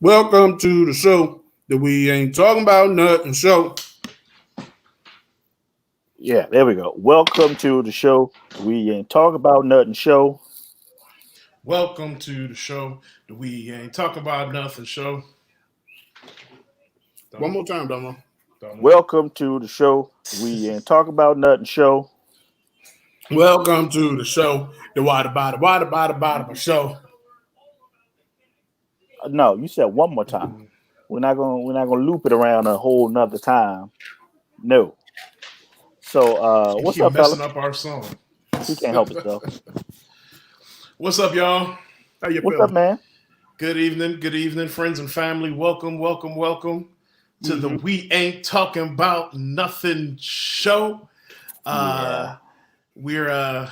Welcome to the show that we ain't talking about nothing. Show. Yeah, there we go. Welcome to the show. We ain't talk about nothing show. Welcome to the show that we ain't talking about nothing show. One more time, Domo. Welcome to the show. We ain't talk about nothing show. Welcome to the show. The water show. No, you said one more time. We're not gonna loop it around a whole nother time. No. So what's keep up, messing fella? up our song. He can't help himself. What's up, y'all? How you What's feeling? up, man? Good evening, friends and family. Welcome to the We Ain't Talking About Nothing show. We're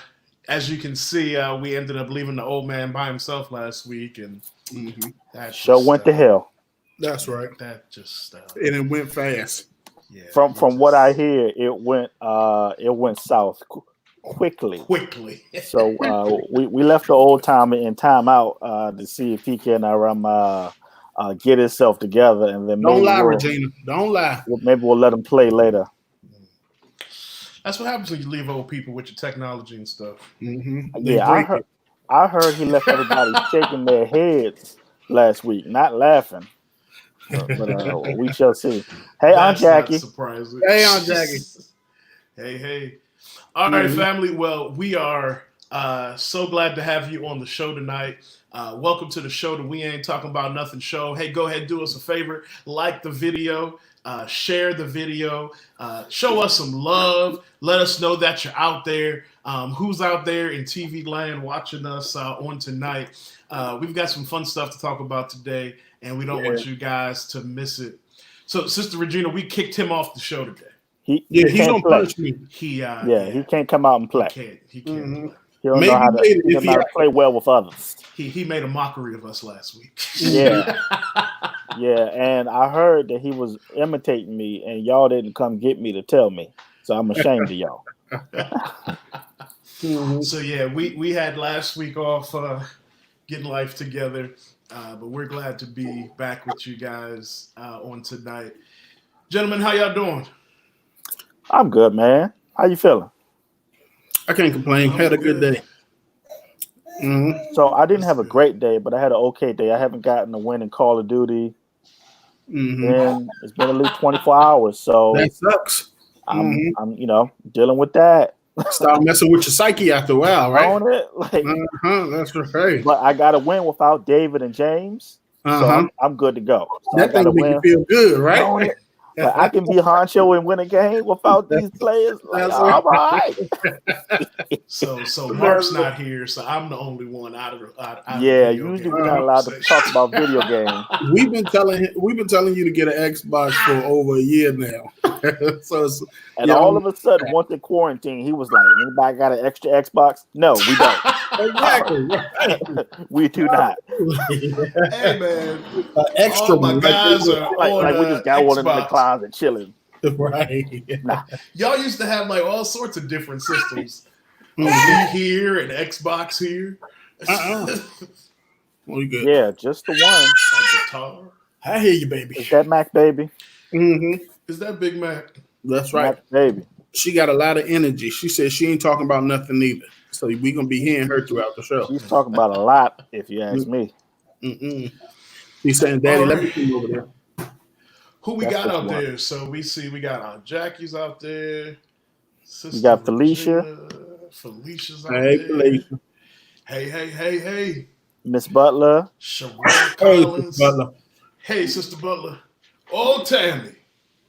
as you can see, we ended up leaving the old man by himself last week, and that Show just, went to hell. That's right. That just And it went fast. yeah. From what I hear, it went south quickly. So we left the old timer in timeout to see if he can get himself together, and then Don't lie, Regina. Don't lie. Maybe we'll let him play later. That's what happens when you leave old people with your technology and stuff. Yeah, I heard he left everybody shaking their heads last week, not laughing. But we shall see. Hey, Aunt Jackie. Surprising. Hey, Aunt Jackie. Hey. All right, family. Well, we are so glad to have you on the show tonight. Welcome to the show that We Ain't Talking About Nothing show. Hey, go ahead, do us a favor. Like the video. Share the video. Show us some love. Let us know that you're out there. Who's out there in TV land watching us on tonight? We've got some fun stuff to talk about today, and we don't want you guys to miss it. So, Sister Regina, we kicked him off the show today. He's gonna punch me. He can't come out and play. He can't play. He don't know how to play well with others. He made a mockery of us last week. Yeah. Yeah, and I heard that he was imitating me, and y'all didn't come get me to tell me. So I'm ashamed of y'all. So yeah, we had last week off getting life together, but we're glad to be back with you guys on tonight. Gentlemen, how y'all doing? I'm good, man. How you feeling? I can't complain. Had a good day. So I didn't have a great day, but I had an okay day. I haven't gotten a win in Call of Duty. And it's been at least 24 hours, so that sucks. I'm dealing with that. Start messing with your psyche after a while, right? On it, that's right. But I got a win without David and James, so I'm good to go. So that thing make you feel good, right? But I can be honcho and win a game without these players. Like, all right. So Mark's not here, so I'm the only one out of usually we're not allowed to talk about video games. We've been telling you to get an Xbox for over a year now. All of a sudden, once the quarantine, he was like, "Anybody got an extra Xbox?" No, we don't. Exactly. We do not. Hey man, extra. All my guys are on we just got Xbox. one in the closet chilling. Right. Nah. Y'all used to have like all sorts of different systems. Me here and Xbox here. Well, good. Yeah, just the one. A guitar. I hear you, baby. Is that Mac baby? Is that Big Mac? That's right, Mac baby. She got a lot of energy. She said she ain't talking about nothing either. So we gonna be hearing her throughout the show. She's talking about a lot, if you ask me. She's saying, "Daddy, let me come over there." Who we got out there? So we got Aunt Jackie's out there. You got Felicia. Felicia's out there. Felicia. Hey. Miss Butler. Sherelle Collins. Hey, Butler. Hey, Sister Butler. Oh, Tammy.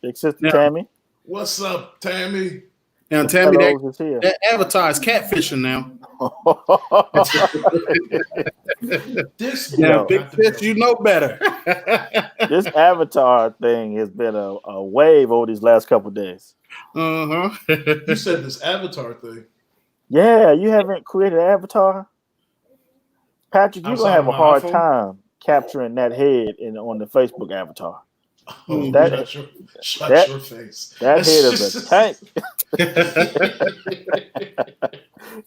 Big Sister Tammy. What's up, Tammy? Now, Tammy, that avatar is catfishing now. Big Fish, you know better. This avatar thing has been a wave over these last couple of days. You said this avatar thing. Yeah, you haven't created an avatar? Patrick, you're going to have a hard time capturing that head on the Facebook avatar. Oh, shut your face. That head is a tank.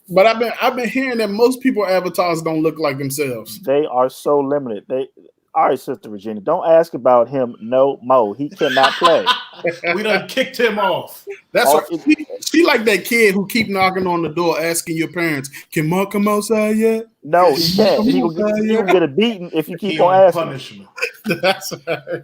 But I've been hearing that most people avatars don't look like themselves. They are so limited. All right, Sister Regina, don't ask about him no more. He cannot play. We done kicked him off. That's what she like that kid who keep knocking on the door asking your parents, "Can Mark come outside yet?" No, he can't. He will get a beating if you keep on asking. Punishment. That's right.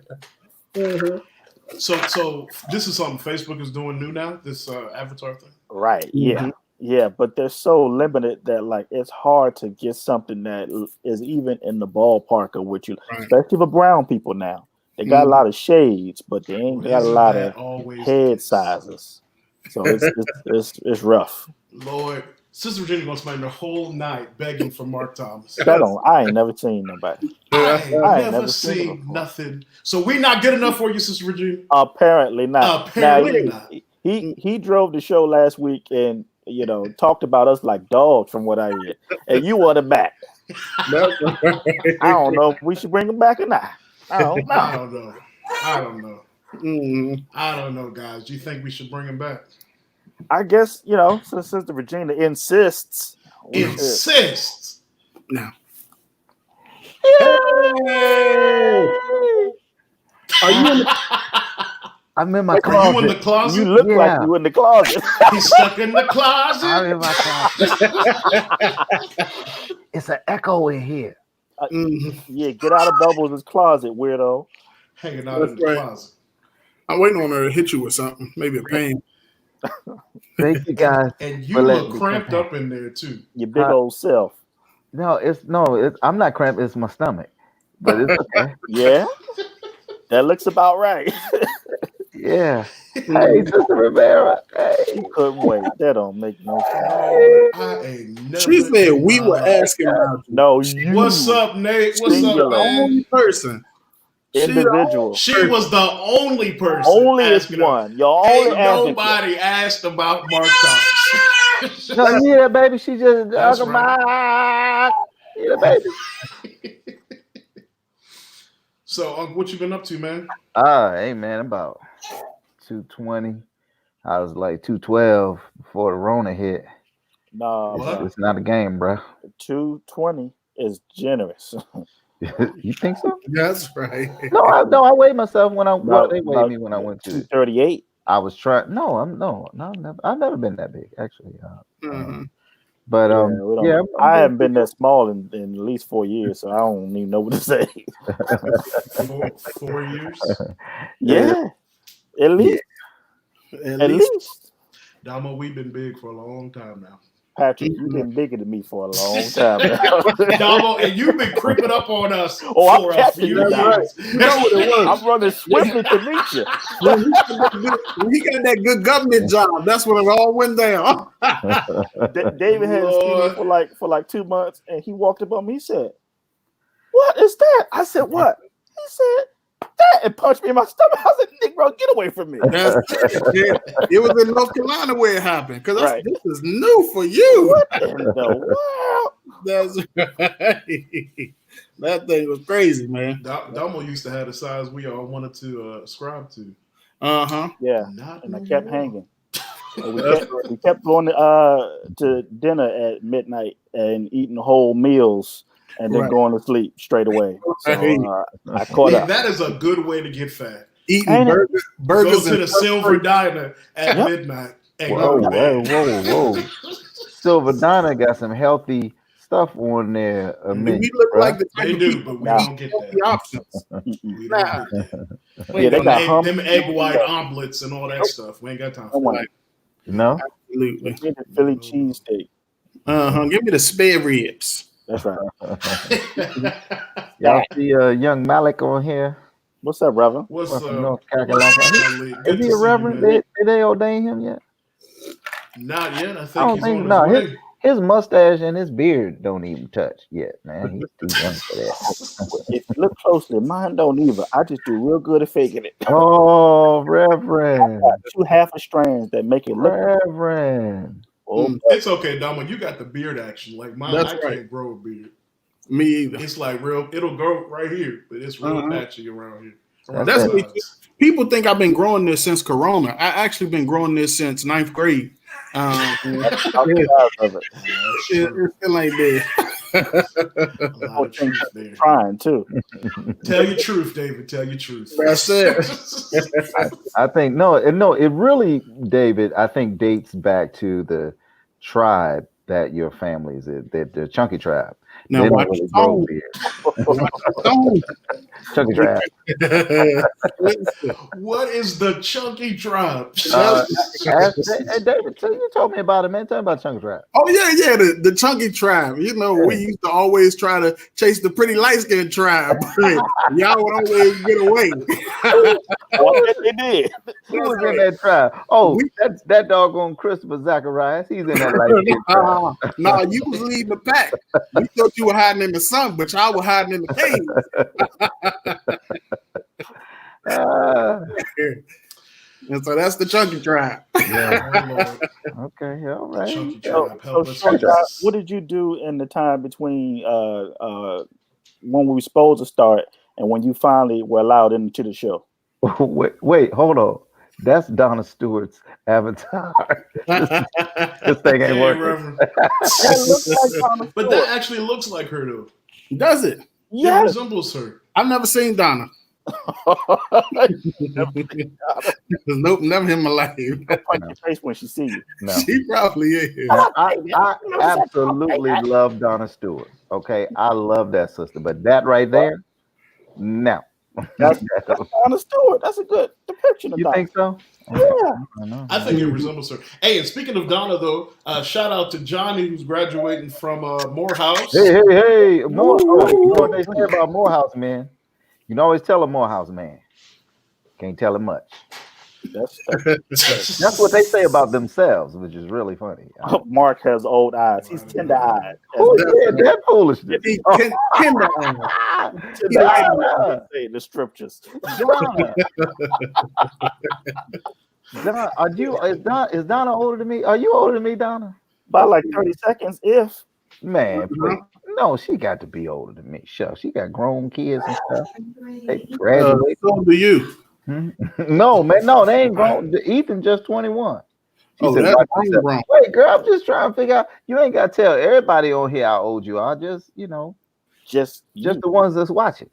Mm-hmm. So this is something Facebook is doing new now. This avatar thing. Right. Yeah. Yeah, but they're so limited that like it's hard to get something that is even in the ballpark of what you, especially for brown people now. They got a lot of shades, but they ain't got a lot of head sizes. So it's rough. Lord, Sister Virginia gonna spend the whole night begging for Mark Thomas. I ain't never seen nobody. I ain't never seen nothing. So we not good enough for you, Sister Virginia? Apparently not. Apparently not. He drove the show last week and talked about us like dogs from what I hear. And you want him back. I don't know if we should bring him back or not. I don't know. I don't know, guys. Do you think we should bring him back? I guess, since Sister Regina insists. No. Hey! Are you I'm in my closet. Are you in the closet? You look like you in the closet. He's stuck in the closet. I'm in my closet. It's an echo in here. Yeah, get out of Bubbles' closet, weirdo. Hanging out in the closet. I'm waiting on her to hit you with something, maybe a pain. Thank you guys. And you look cramped up in there too. Your big old self. No, I'm not cramped. It's my stomach, but it's okay. Yeah, that looks about right. Yeah. Hey, Sister Rivera. Hey. You couldn't wait. That don't make no sense. I ain't never. She said we were asking about you. No, you. What's up, Nate? What's up, man? Only person. Individual. She was the only person. Onlyest one. Y'all only nobody asked about Mark Thomas. No, yeah, baby. She just talking about baby. So, what you been up to, man? Hey, man, about 220. I was like 212 before the Rona hit. No, it's not a game, bro. 220 is generous. You think so? That's right. No, I weighed myself when they weighed me when I went to 238. I was trying. No, I've never been that big actually. But I haven't been that small in at least 4 years, so I don't even know what to say. 4 years? Yeah, at least. At least. Domo, we've been big for a long time now. Patrick, you've been bigger than me for a long time now. Domo, and you've been creeping up on us for a few years. Right. You know what it was. I'm running swiftly to meet you. When he got that good government job, that's when it all went down. David had seen me for like 2 months, and he walked up on me. He said, "What is that?" I said, "What?" He said, "That," and punched me in my stomach. I said, "Nick, bro, get away from me." It was in North Carolina where it happened, because this is new for you. What in the world? That's right. That thing was crazy, man. Domo used to have the size we all wanted to ascribe to. Yeah, and I kept hanging. We kept going to dinner at midnight and eating whole meals and then going to sleep straight away. So I caught up. That is a good way to get fat. Eating burgers go to the Silver Diner at midnight. And whoa. Silver Diner got some healthy stuff on there. We look like they do, but we don't get that. The options. We don't get that. Yeah, they got them egg white omelets and all that stuff. We ain't got time for that. No? Absolutely. Give me the Philly cheesesteak. Give me the spare ribs. That's right. Y'all see young Malik on here? What's up, Reverend? What's up? North Carolina. Is he a Reverend? Did they ordain him yet? Not yet. I don't he's think on his way. His mustache and his beard don't even touch yet, man. He's too young for that. If you look closely, mine don't either. I just do real good at faking it. Oh, Reverend. 2 half a strands that make it look. Reverend. It's okay, Domo. You got the beard action. Like mine, I can't grow a beard. Me either. It's like real. It'll grow right here, but it's real patchy around here. That's what people think I've been growing this since Corona. I actually been growing this since 9th grade. It's still like that. A lot of truth there. Trying too. Tell your truth, David. Tell your truth. That's it. I think no, it really, David, I think dates back to the tribe that your family is in, the Chunky tribe. Now They don't watch really your grow tone. beard. Watch your tone. Chunky tribe. What is the Chunky tribe? David, you told me about it, man. Tell me about Chunky tribe. Oh yeah, the Chunky tribe. You know, we used to always try to chase the pretty light skinned tribe. Y'all would always get away. They did. Who was in that tribe? Oh, that doggone Christopher Zacharias. He's in that light tribe. No, you was leading the pack. We thought you were hiding in the sun, but y'all were hiding in the cave. And so that's the Chunky tribe. Yeah. Okay, all right. Chunky tribe. So, what did you do in the time between when we were supposed to start and when you finally were allowed into the show? Wait, hold on. That's Donna Stewart's avatar. This thing ain't working. But that actually looks like her, though. Does it? Yeah, it resembles her. I've never seen Donna. Nope, never in my life. Punch your face when she sees you. No. She probably is. I absolutely love Donna Stewart. Okay, I love that sister, but that right there, no. That's Donna Stewart. That's a good depiction of You Donna. think so? Yeah. I think it resembles her. Hey, and speaking of Donna, though, shout out to Johnny, who's graduating from Morehouse. Hey, Morehouse. You know what they say about Morehouse, man? You can always tell a Morehouse man. Can't tell him much. That's what they say about themselves, which is really funny. Mark has old eyes. He's tender-eyed. Who said that foolishness? Say the scriptures. Donna, is Donna older than me? Are you older than me, Donna? By like 30 seconds, if. Man, no, she got to be older than me. Sure, she got grown kids and stuff. They graduate. So do you. No, man, no, they ain't grown. Ethan just 21. She said, wrong. wait, girl, I'm just trying to figure out. You ain't got to tell everybody on here how old you are. Just, just the ones that's watching.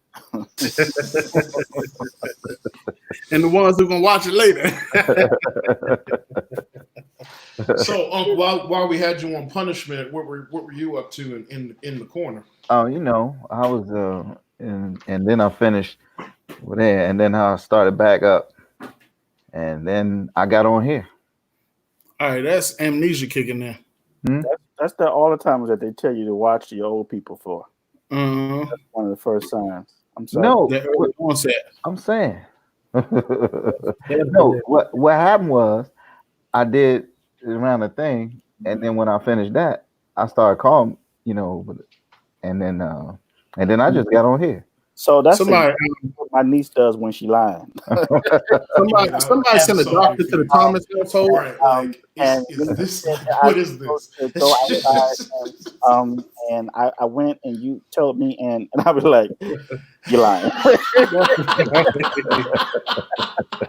And the ones who gonna watch it later. So, while we had you on punishment, what were you up to in the corner? Oh, I was and then I finished with there, and then I started back up, and then I got on here. All right, that's amnesia kicking in. That's the all the times that they tell you to watch the old people for. Uh-huh. That's one of the first signs. I'm sorry. No, I'm saying. No, what happened was I did around the thing, and then when I finished that, I started calling, and then I just got on here. So that's somebody, what my niece does when she lying. somebody sent a doctor to the Thomas household. Right, what is this? And I went and you told me, and I was like, "You're lying."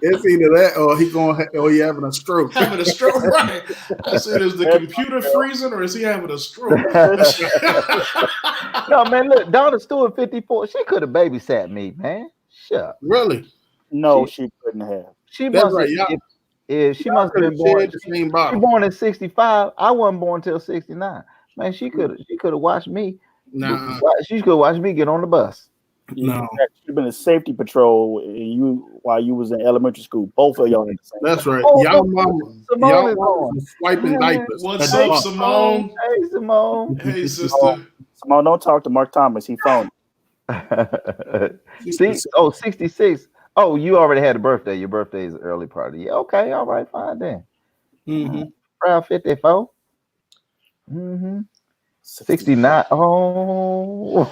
It's either that or he having a stroke. Having a stroke, right? I said, is the computer freezing or is he having a stroke? No, man, look, Donna Stewart, 54. She could have babysat me, man. Sure. Really? No, she couldn't have. She must have been born. She born in 65. I wasn't born till 69. Man, she could have watched me. Nah. She could watch me get on the bus. No. She'd been a safety patrol while you was in elementary school. Both of y'all in the same. That's right. Oh, Y'all mama was swiping diapers. What's up, Simone? Hey, Simone. Hey, sister. Simone, don't talk to Mark Thomas. He phoned. 66. Oh, you already had a birthday. Your birthday is the early part of the year. Okay, all right, fine then. Mm-hmm. Around 54. 69. Oh,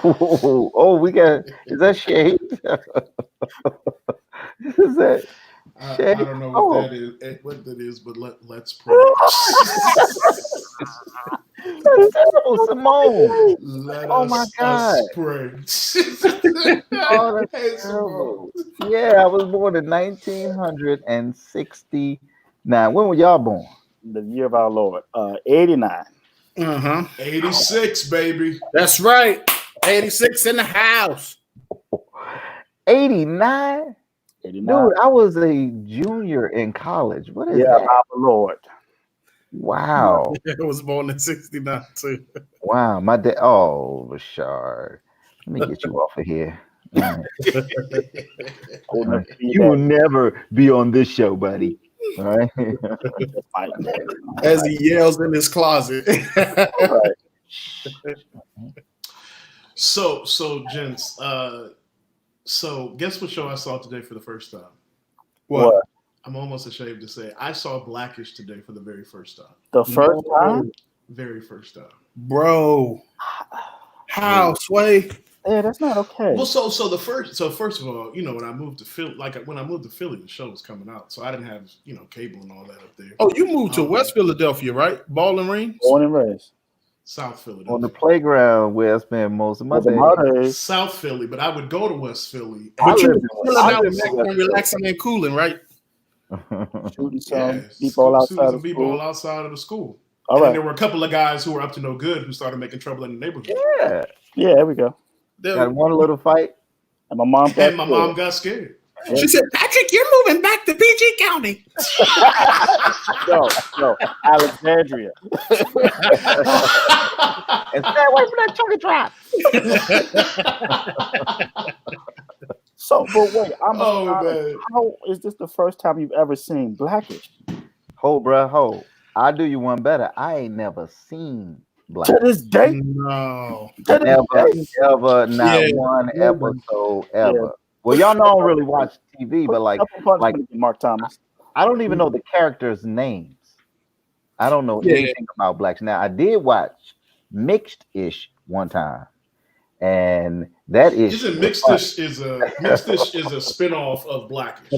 we got. Is that shade? Is that? I don't know what that is, but let's pray. That's terrible, Simone. My God. Let's pray. That's terrible. Yeah, I was born in 1969. When were y'all born? The year of our Lord, 89. 86, baby. That's right. 86 in the house. 89? 89. Dude, I was a junior in college. What is that? My Lord. Wow. It was born in 69 too. Wow. My dad. Oh, Rashard. Let me get you off of here. Right. You will never be on this show, buddy. All right. As he yells in his closet. So gents, so guess what show I saw today for the first time? What? I'm almost ashamed to say I saw Blackish today for the very first time. The first time? Very first time. Bro. How, Sway? Yeah, that's not okay. Well, first of all, you know, when I moved to Philly, the show was coming out, so I didn't have, you know, cable and all that up there. Oh, you moved to West Philadelphia, right? Ball and Rings? Born and raised. South Philadelphia. On the playground where I spent most of my days. South Philly, but I would go to West Philly. But you were chilling out and relaxing and cooling, right? Shooting some b-ball outside of b-ball outside of the school. All right. And there were a couple of guys who were up to no good who started making trouble in the neighborhood. Yeah, there we go. Got one little fight. And my mom got scared. She said, Patrick, you're moving back to PG County. No, Alexandria. And stay away from that chunky trap. So, but wait, man. How is this the first time you've ever seen Blackish? Ho, bruh, ho. I'll do you one better. I ain't never seen Blackish. To this day? No. Never, not one episode ever. Yeah. Well, y'all know I don't really watch TV, but like Mark Thomas. I don't even know the characters' names. I don't know anything about Blackish. Now, I did watch Mixed-ish one time, and that is Isn't Mixed-ish is a spinoff of Blackish.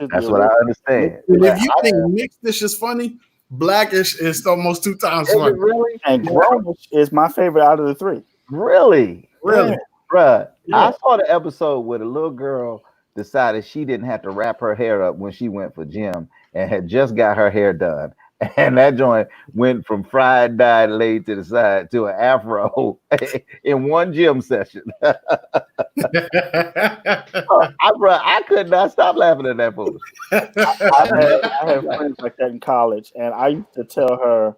That's what I understand. And if you think Mixed-ish is funny, Blackish is almost 2 times funny. Really? And Grownish is my favorite out of the 3. Really? Really? Bruh, I saw the episode where the little girl decided she didn't have to wrap her hair up when she went for gym and had just got her hair done. And that joint went from fried, dyed, laid to the side to an afro in one gym session. I could not stop laughing at that fool. I had friends like that in college, and I used to tell her,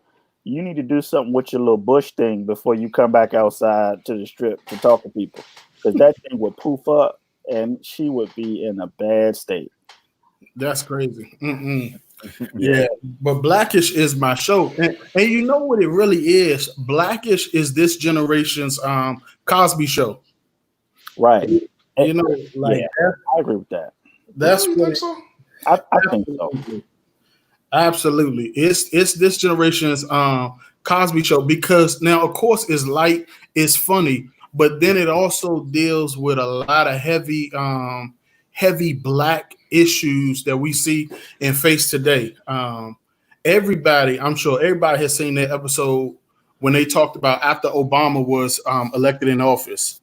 you need to do something with your little bush thing before you come back outside to the strip to talk to people. Because that thing would poof up, and she would be in a bad state. That's crazy. Yeah, but Blackish is my show, and you know what it really is. Blackish is this generation's Cosby Show, right? You know, like I agree with that. That's what I think so. Absolutely, it's this generation's Cosby Show, because now, of course, it's light, it's funny, but then it also deals with a lot of heavy black issues that we see and face today. Everybody, I'm sure everybody has seen that episode when they talked about after Obama was elected in office.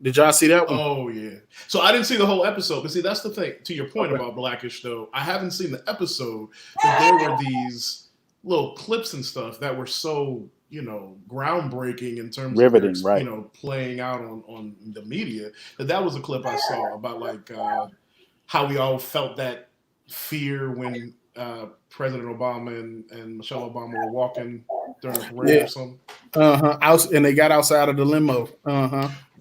Did y'all see that one? Oh, yeah. So I didn't see the whole episode, but see, that's the thing. To your point about Blackish, though, I haven't seen the episode, but there were these little clips and stuff that were so, you know, groundbreaking in terms riveting, of, right, you know, playing out on the media. That was a clip I saw about, like, how we all felt that fear when President Obama and Michelle Obama were walking during the parade or something. And they got outside of the limo.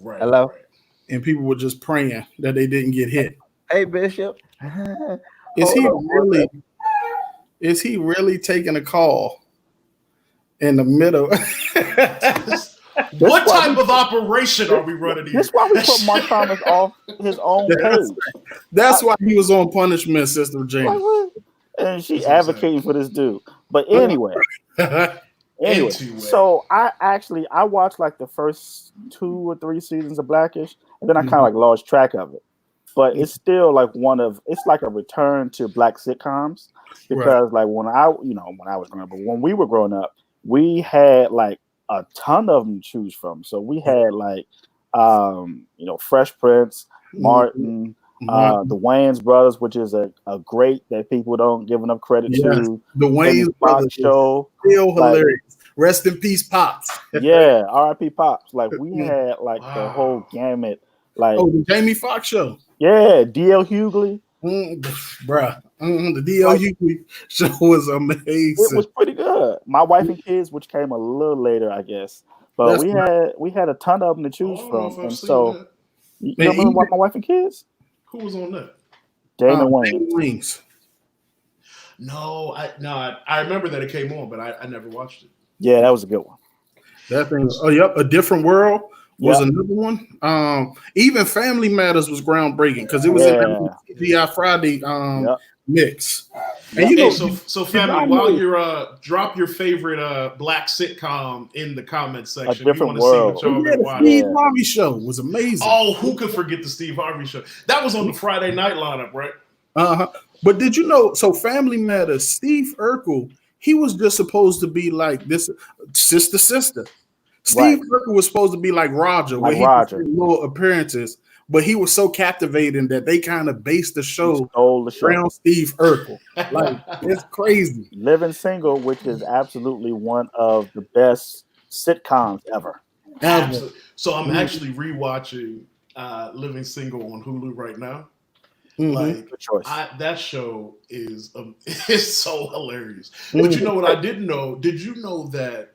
Right. Hello. Right. And people were just praying that they didn't get hit. Hey, Bishop. Is he really taking a call in the middle? What type of operation are we running here? That's why we put Mark Thomas off his own page. That's why he was on punishment, Sister James. And she advocating for this dude. But anyway. So I watched like the first 2 or 3 seasons of Blackish, and then I kind of like lost track of it. But it's still like it's like a return to black sitcoms, because like when I was growing up, but when we were growing up, we had like a ton of them to choose from. So we had like Fresh Prince, Martin, the Wayans brothers, which is a great that people don't give enough credit to. The Wayans brothers show, still hilarious. Rest in peace, Pops. Yeah, R.I.P. Pops. Like we had like the whole gamut. Like the Jamie Foxx show. Yeah, D.L. Hughley. Bruh. The D.L. Hughley show was amazing. It was pretty good. My Wife and Kids, which came a little later, I guess. But we had a ton of them to choose from. And so you remember My Wife and Kids? Who was on that? Damon Wayans. No, I remember that it came on, but I never watched it. Yeah, that was a good one. That thing. Oh, yep. A Different World was another one. Even Family Matters was groundbreaking because it was in that TGI Friday mix. And so family, while you're drop your favorite black sitcom in the comments section. A Different World. The Steve Harvey show was amazing. Oh, who could forget the Steve Harvey show? That was on the Friday night lineup, right? But did you know? So Family Matters, Steve Urkel, he was just supposed to be like this sister. Steve Urkel was supposed to be like Roger, where he would do little appearances, but he was so captivating that they kind of based the show around Steve Urkel. Like, it's crazy. Living Single, which is absolutely one of the best sitcoms ever. Absolutely. So I'm actually rewatching Living Single on Hulu right now. Like, good choice. That show is so hilarious. But you know what I didn't know? Did you know that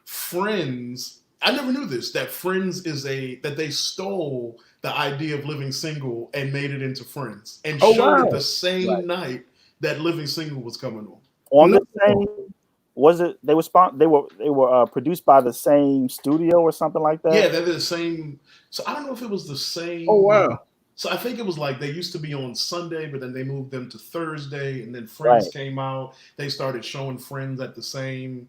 Friends? I never knew this. That Friends is that they stole the idea of Living Single and made it into Friends and showed it the same night that Living Single was coming on. On the same, was it? They were produced by the same studio or something like that. Yeah, they're the same. So I don't know if it was the same. Oh wow. So I think it was like they used to be on Sunday, but then they moved them to Thursday, and then Friends came out. They started showing Friends at the same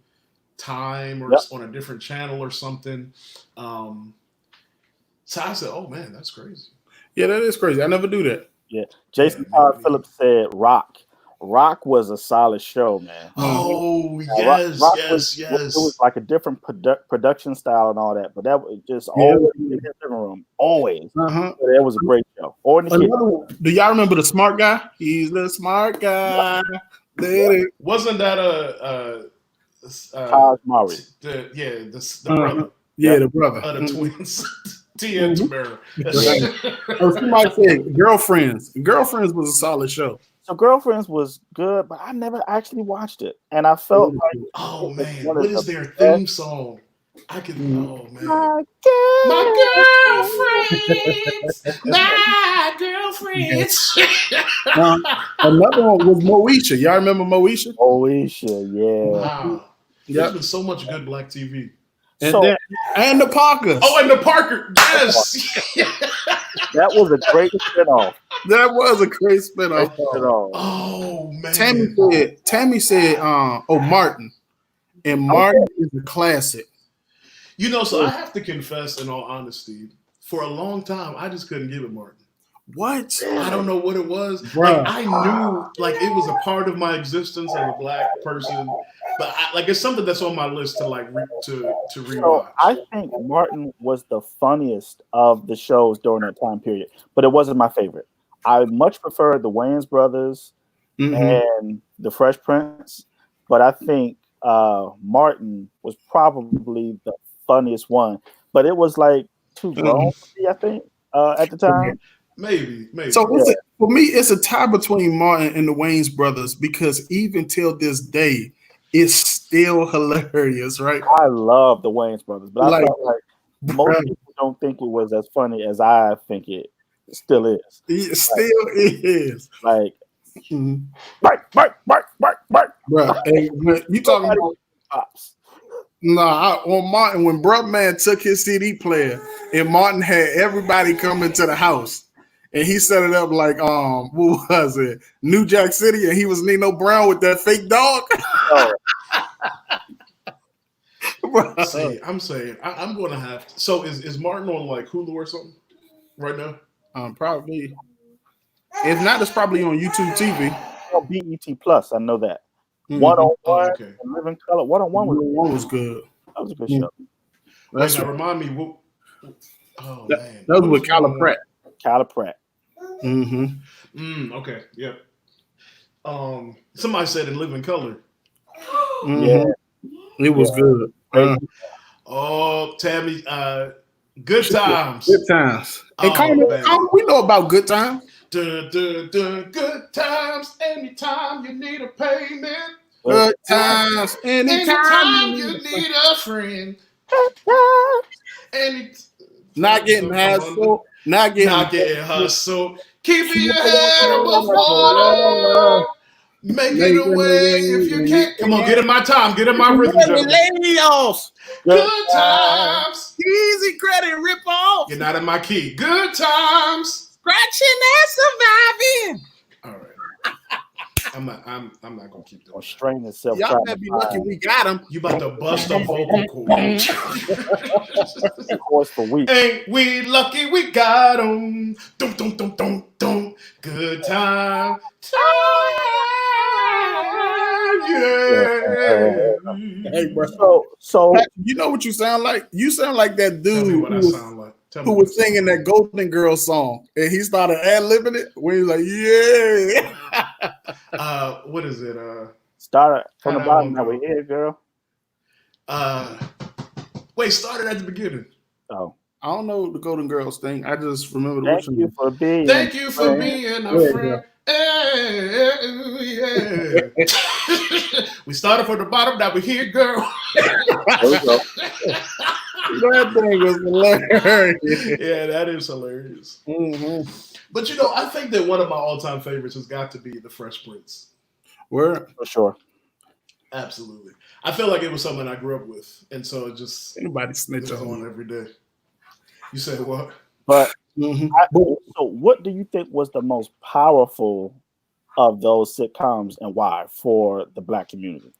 time or on a different channel or something. So I said, "Oh man, that's crazy." Yeah, that is crazy. I never do that. Yeah, Jason Todd Phillips said Rock. Rock was a solid show, man. Oh yes, Rock yes. It was like a different production style and all that, but that was just always in the living room, always. That was a great show. Or do y'all remember The Smart Guy? He's the smart guy. Wasn't that Taj Mowry? The brother. Yeah, the brother of the twins. Tia and Tamara. Somebody said Girlfriends. Girlfriends was a solid show. So Girlfriends was good, but I never actually watched it, and I felt like, oh man, what is their theme song? I can. Oh man, my girlfriends. Another one was Moesha. Y'all remember Moesha? Moesha, yeah. Wow. There's been so much good black TV. And the Parkers. Oh, and the Parker. Yes. That was a great spinoff. That was a great spinoff. Oh man. Tammy said, Martin. And Martin is a classic. You know, so I have to confess, in all honesty, for a long time, I just couldn't give it Martin. What? I don't know what it was. Like, I knew like it was a part of my existence as a black person, but it's something that's on my list to to rewatch. So I think Martin was the funniest of the shows during that time period, but it wasn't my favorite. I much preferred the Wayans Brothers and the Fresh Prince, but I think Martin was probably the funniest one. But it was like too grown for me, I think, at the time. Maybe. So for me, it's a tie between Martin and the Wayans Brothers because even till this day, it's still hilarious, right? I love the Wayans Brothers, but I felt like most people don't think it was as funny as I think it still is. It still is. Like, bark. Bro, you talking about pops? On Martin, when Brotman took his CD player and Martin had everybody come into the house and he set it up like what was it? New Jack City, and he was Nino Brown with that fake dog. See, I'm saying I'm gonna have to. So is Martin on like Hulu or something right now? Probably. If not, it's probably on YouTube TV. On BET Plus, I know that. 101 Living Color. 101 was good. That was a good show. Wait, now remind me. Man, that was with Kyla Pratt. Kyla Pratt. Okay. Yep. Somebody said in Living Color. Yeah. It was good. Oh, Tammy, good times. Good times. And Carmen, we know about good times. Good times. Anytime you need a payment. Good times. Anytime you need a friend. Not getting hassled. Not getting hustled. Keeping your head above water. Making a way if you can't. Come on, get in my time. Get in my rhythm, gentlemen. Good times. Easy credit rip off. You're not in my key. Good times. Scratching and surviving. All right. I'm not gonna keep doing strain itself. Y'all better be lucky we got him. You about to bust a vocal cord. Horse for weeks. Ain't we lucky we got him? Dum dum dum dum dum. Good time. Yeah. Hey, bro. So you know what you sound like? You sound like that dude. Tell me what I sound like. Who was singing that Golden Girl song, and he started ad-libbing it when he was like, yeah. What is it? Started from the bottom that we here, girl. Wait, started at the beginning. Oh. I don't know the Golden Girls thing. I just remember Thank you for being a friend. Yeah. We started from the bottom, now we're here, girl. That thing was hilarious. Yeah, that is hilarious. Mm-hmm. But you know, I think that one of my all-time favorites has got to be The Fresh Prince. Word? For sure. Absolutely. I feel like it was something I grew up with, and so it just anybody snitch on every day. You said what? But so what do you think was the most powerful of those sitcoms and why for the Black community?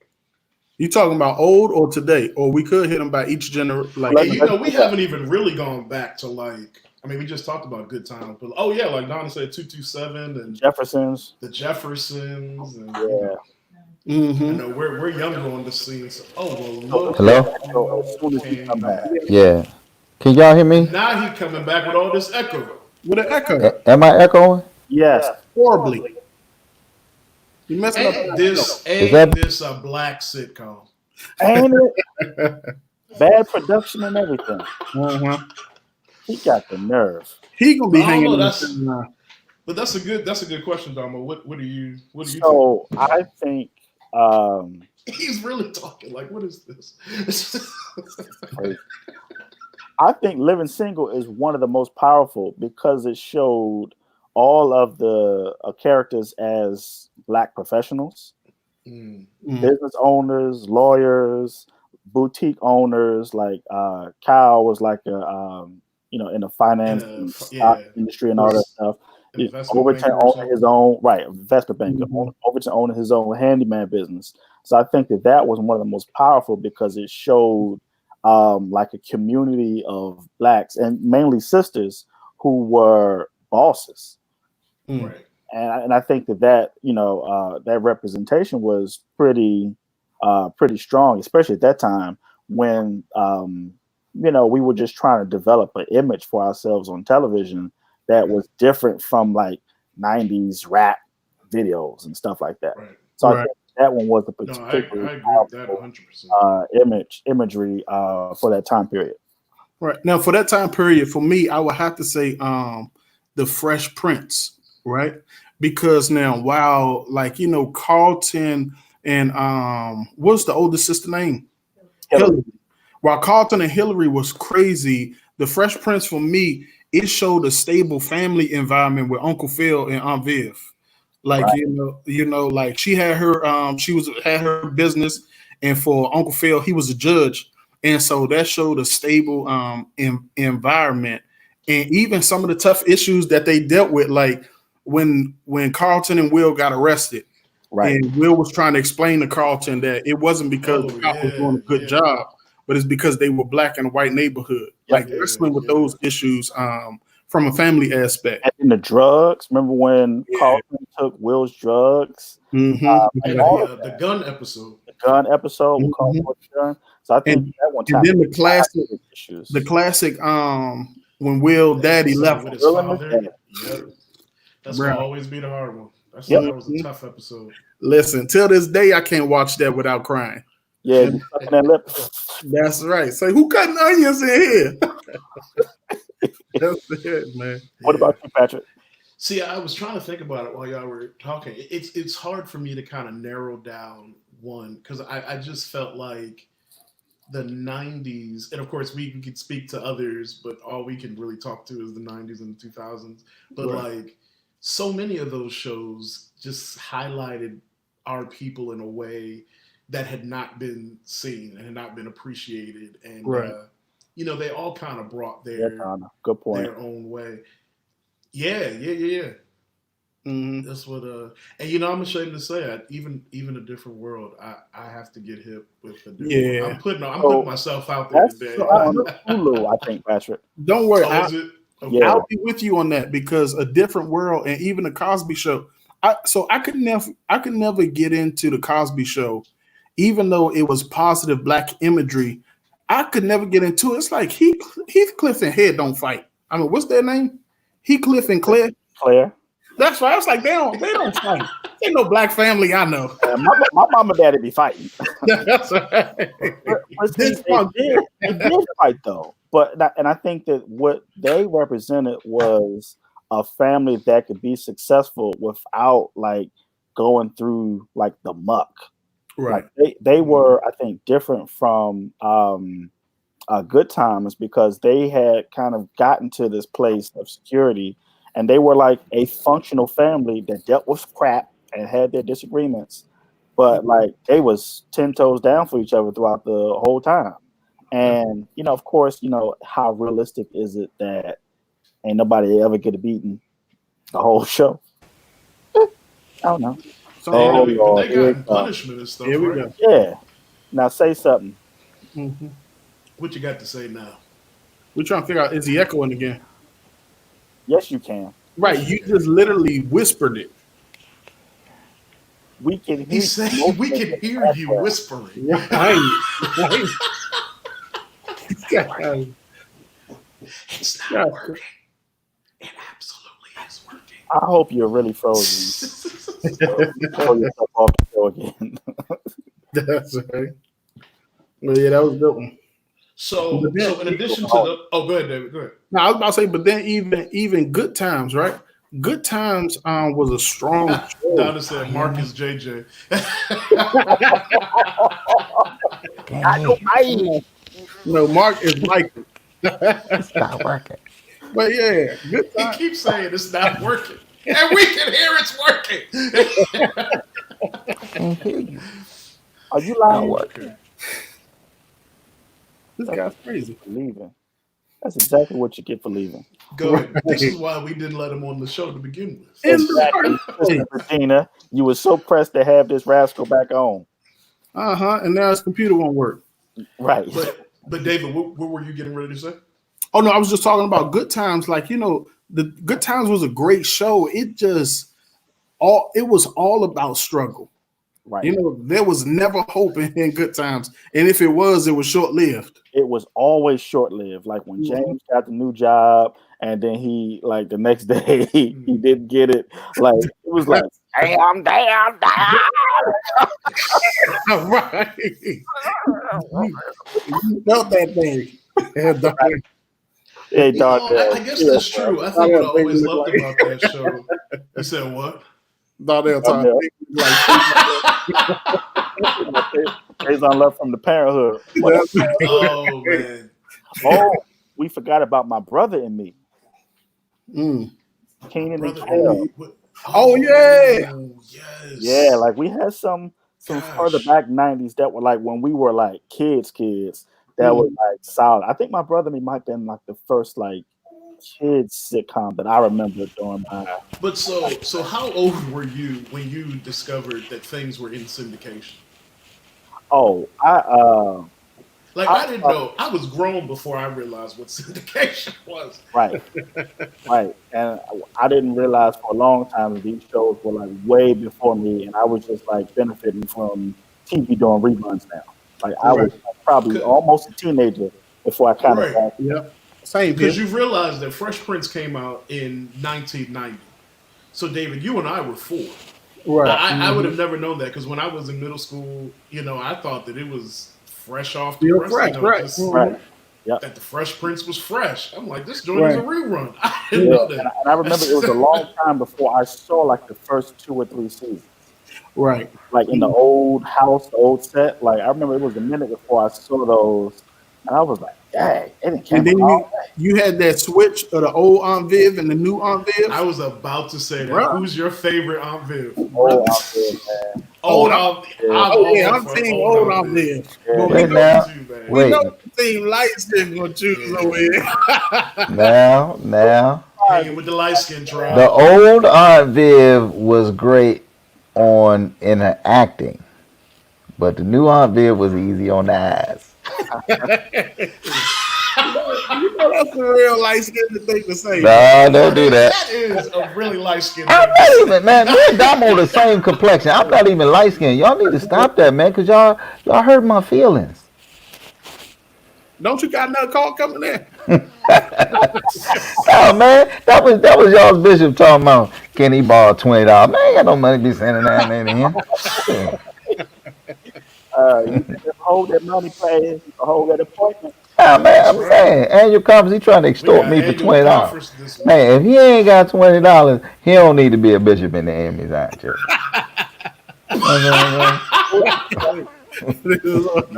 You talking about old or today? Or we could hit them by each generation. Like, you know, we haven't even really gone back to like, I mean, we just talked about Good Times, but like Donna said, 227 and Jeffersons, the Jeffersons, and Mm-hmm. You know, we're younger on the scene. So, well, hello. As soon as he come back. Yeah. Can y'all hear me? Now he coming back with all this echo. With an echo. Am I echoing? Yes. Horribly. You messing up. This a Black sitcom? Ain't it? Bad production and everything. Uh-huh. He got the nerve. He gonna be hanging. But that's a good question, Domo. What do you think? I think he's really talking. Like, what is this? I think Living Single is one of the most powerful because it showed all of the characters as Black professionals, business owners, lawyers, boutique owners. Like Kyle was like a in the finance and stock industry and all that stuff. Overton owned his own investor banker. Overton owned his own handyman business. So I think that was one of the most powerful because it showed like a community of Blacks and mainly sisters who were bosses. Right. And I think that that representation was pretty strong, especially at that time when we were just trying to develop an image for ourselves on television that was different from like 90s rap videos and stuff like that. Right. So I think that one was a particularly I agree with that 100%. Imagery for that time period. Right. Now, for that time period, for me, I would have to say The Fresh Prince, right? Because now, while Carlton and what's the older sister name? Hillary. While Carlton and Hillary was crazy, The Fresh Prince for me, it showed a stable family environment with Uncle Phil and Aunt Viv. Like, right. Like she had her had her business, and for Uncle Phil, he was a judge. And so that showed a stable environment. And even some of the tough issues that they dealt with, like when Carlton and Will got arrested, right? And Will was trying to explain to Carlton that it wasn't because the cop was doing a good job, but it's because they were Black in a white neighborhood. Like wrestling with those issues from a family aspect. And the drugs. Remember when Carlton took Will's drugs? Mm-hmm. The gun episode. The gun episode. Mm-hmm. So I think that one time. And then the classic when Will Daddy left with his father. Yep. That's gonna always be the hard one. That was a tough episode. Listen, till this day I can't watch that without crying. Yeah, you sucking that lip. That's right. Say, who cutting onions in here? That's it, man. What about you, Patrick? See, I was trying to think about it while y'all were talking. It's hard for me to kind of narrow down one because I just felt like the 90s, and of course we could speak to others, but all we can really talk to is the 90s and the 2000s. But like so many of those shows just highlighted our people in a way that had not been seen and had not been appreciated. And you know, they all kind of brought their good point. their own way. Yeah. Mm-hmm. That's what and you know, I'm ashamed to say even a different world, I have to get hip with the different I'm putting myself out there today. Hulu, I think, Patrick. Don't worry. Okay. I'll be with you on that because a different world and even the Cosby Show. I could never get into the Cosby Show, even though it was positive black imagery. I could never get into it. It's like Heathcliff and Head don't fight. I mean, what's their name? Heathcliff and Claire. That's right. I was like, they don't fight. Ain't no black family I know. My mom and daddy be fighting. That's right. They did fight though. And I think that what they represented was a family that could be successful without like going through like the muck. Right. Like they were, I think, different from Good Times because they had kind of gotten to this place of security, and they were like a functional family that dealt with crap and had their disagreements, but like they was 10 toes down for each other throughout the whole time. And you know, of course, you know how realistic is it that ain't nobody ever get a beating the whole show? I don't know. They got punishment and stuff. Here we right? go. Yeah. Now say something. Mm-hmm. What you got to say now? We're trying to figure out, is he echoing again? Yes, you can. Right. You just literally whispered it. We can hear He's saying we can hear you whispering. Right. It's not working. It absolutely is working. I hope you're really frozen. Pull yourself off the show again. That's right. Well, yeah, that was a good one. So in addition to the go ahead, David. Go ahead. No, I was about to say, but then even Good Times, right? Good Times was a strong show. Donna said Marcus JJ. No, Mark is Michael. It's not working. But yeah, Good Times. He keeps saying it's not working. And we can hear it's working. Can't hear you. Are you lying? Not working. This guy's crazy. Leaving. That's exactly what you get for leaving. Good. This is why we didn't let him on the show to begin with. Exactly. Regina, you were so pressed to have this rascal back on. And now his computer won't work. Right. But David, what were you getting ready to say? Oh no, I was just talking about Good Times. Like, you know, the Good Times was a great show. It was all about struggle. Right. You know, there was never hope in Good Times. And if it was short-lived. It was always short-lived. Like when James got the new job and then he, like the next day, he didn't get it. Like, it was like, damn. Right. You felt that thing. Hey, dog. I guess that's true. I think what I always loved about that show. You said what? Donnell talking Pays on love from the parenthood. Oh man. Oh, we forgot about My Brother and Me. Keenan and Kel. Oh yeah. Yes. Yeah, like we had some further back 90s that were like when we were like kids that was like solid. I think My Brother and Me might have been like the first like kids sitcom that I remember during my. But so how old were you when you discovered that things were in syndication? Oh, I didn't know. I was grown before I realized what syndication was. Right. And I didn't realize for a long time that these shows were like way before me, and I was just like benefiting from TV doing reruns now. Like I was probably almost a teenager before I kind of. Yep. Same. Because you realize that Fresh Prince came out in 1990. So David, you and I were 4. Right. I would have never known that because when I was in middle school, I thought that it was fresh off the Still press. fresh, right. Right. Yeah. That the Fresh Prince was fresh. I'm like, this joint is Right. a rerun. I didn't know that. And I remember it was a long time before I saw like the first 2 or 3 seasons. Right. Like in the old house, the old set. Like I remember it was a minute before I saw those, and I was like, "Dang!" And it came And then along. you had that switch of the old Aunt Viv and the new Aunt Viv. I was about to say that. Bruh. Who's your favorite Aunt Viv? Oh, out there, man. Old Aunt Viv. I'm saying old Aunt Viv. But we Wait know, now. we Wait. know the team light skin gonna choose over here. Now. Hanging with the light skin tribe. The old Aunt Viv was great in her acting, but the new Aunt Viv was easy on the eyes. You know that's the real light skin thing to say. No, don't do that. That is a really light skin. I'm not even, man. Me and Domo the same complexion. I'm not even light skinned. Y'all need to stop that, man, because y'all hurt my feelings. Don't you got another call coming in? Oh man, that was y'all's bishop talking about can he borrow $20? Man, I ain't got no money to be sending that man in here. You can just hold that money, players. You can hold that appointment. Oh man, I'm saying annual conference. He trying to extort me for $20. Man, if he ain't got $20, he don't need to be a bishop in the Amy Zion Church.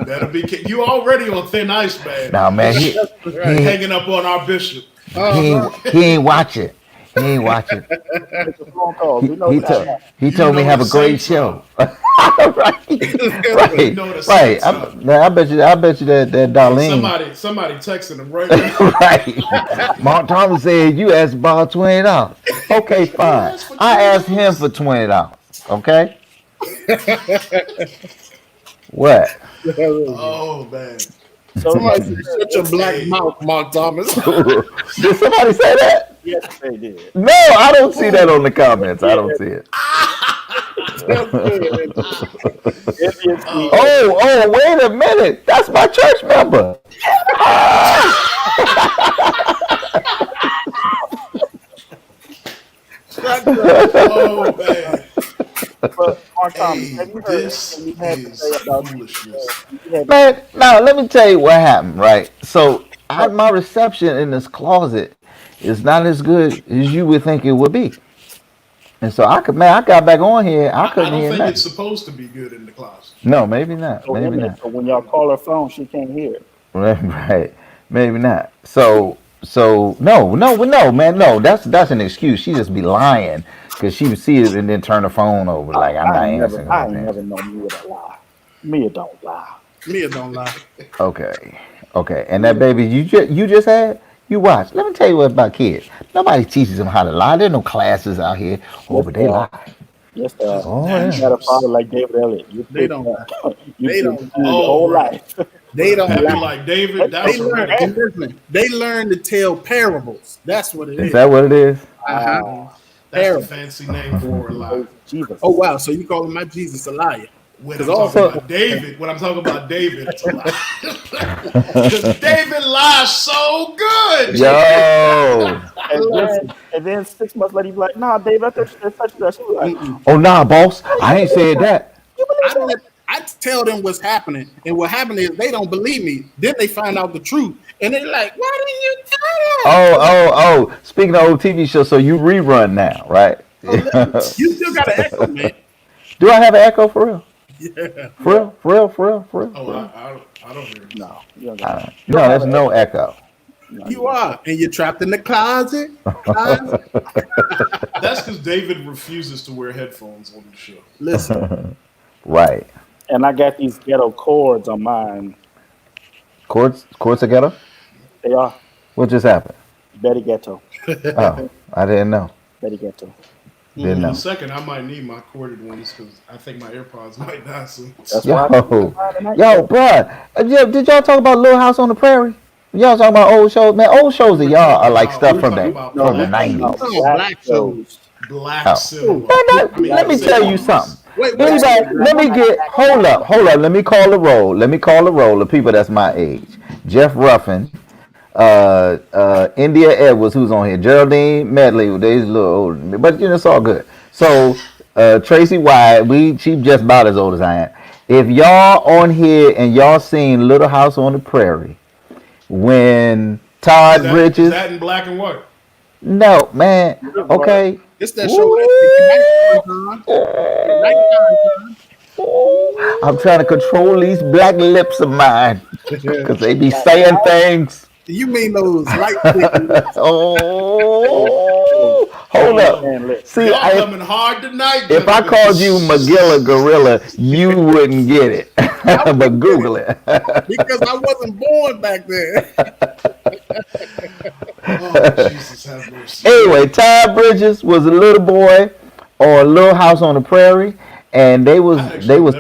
That'll be. You already on thin ice, man. Nah, man, he Hanging up on our bishop. he ain't watching. He ain't watching. Make a phone call. We know that. He told me know have a the great Saints show. are. right. You know the Saints are. I bet you that Darlene. Somebody texting him right now. Right. Mark Thomas said you asked about $20. Okay, fine. I asked him for $20. Okay. What? Oh man. Somebody said, shut your black mouth, Mark Thomas. Did somebody say that? Yes, they did. No, I don't see that on the comments. I don't see it. Oh, wait a minute. That's my church member. Oh man. But Mark Thomas, Hey, have you heard this anything you had to is say about foolishness. Man, now let me tell you what happened, right? So my reception in this closet is not as good as you would think it would be. And so I got back on here. I I couldn't don't hear think nothing. it's supposed to be good in the closet. No, maybe not. Maybe not. So when y'all call her phone, she can't hear it. Right. Maybe not. So no, man. No, that's an excuse. She just be lying because she would see it and then turn the phone over like I'm not answering. I ain't never known Mia to lie. Mia don't lie. Mia don't lie. Okay. And that baby you just had, you watch. Let me tell you what about kids. Nobody teaches them how to lie. There are no classes out here. Oh, but they lie. Yes, Oh, you yeah. got a father like David Elliott. They don't lie. They don't lie. Your whole life. They don't Happy lie. like David. That's They learn to tell parables. That's what it is. Is that what it is? Uh-huh. That's the fancy name for a lie. Jesus. Oh wow! So you calling my Jesus a liar? When I'm talking about David, it's a lie. Because David lies so good. Yo. And then 6 months later, you be like, nah, David, I thought you said such and such. She was like, Oh nah, boss. I ain't said that. I tell them what's happening, and what happened is they don't believe me. Then they find out the truth, and they're like, "Why didn't you tell us?" Oh. Speaking of old TV shows, so you rerun now, right? You still got an echo, man. Do I have an echo for real? Yeah. For real? Oh, I don't hear it. no, you don't got it. No, there's no echo. You are, and you're trapped in the closet. That's because David refuses to wear headphones on the show. Listen, Right. And I got these ghetto chords on mine. Chords of ghetto? They are What just happened? Betty Ghetto. Oh, I didn't know. Betty Ghetto. Didn't In know. a second, I might need my corded ones because I think my AirPods might die soon. That's why Yo, bruh. Did y'all talk about Little House on the Prairie? Y'all talking about old shows? Man, old shows of y'all are like stuff from the 90s. black shows. Black cinema. Let me tell you something. Wait, Anybody, let me get, hold up. Let me call the roll of people that's my age. Jeff Ruffin, India Edwards, who's on here, Geraldine Medley, they's a little older than me, but it's all good. So Tracy Wyatt, she just about as old as I am. If y'all on here and y'all seen Little House on the Prairie, when Todd Is Bridges, that in black and white? no man, okay. It's that show at nighttime. I'm trying to control these black lips of mine because they be saying things. You mean those light lips? Oh, hold up. See, Y'all coming hard tonight. if I called you Magilla Gorilla, you wouldn't get it. But Google it. Because I wasn't born back then. Oh, Jesus have mercy. Anyway, Todd Bridges was a little boy on Little House on the Prairie, and they was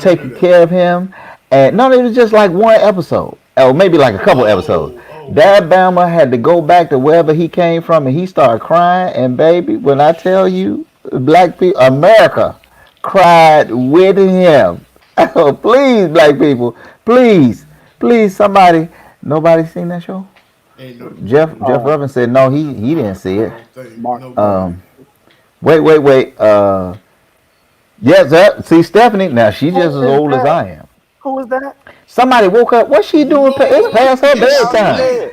taking care of him. And no, it was just like one episode, or maybe like a couple episodes. Dad Bama had to go back to wherever he came from, and he started crying. And baby, when I tell you, black people, America cried with him. Oh, please, black people, please, somebody. Nobody seen that show? Jeff Ruffin said no, he didn't see it. Wait. Yes, see Stephanie. Now she's just as old as I am. Who is that? Somebody woke up. What's she doing? It's past her bedtime.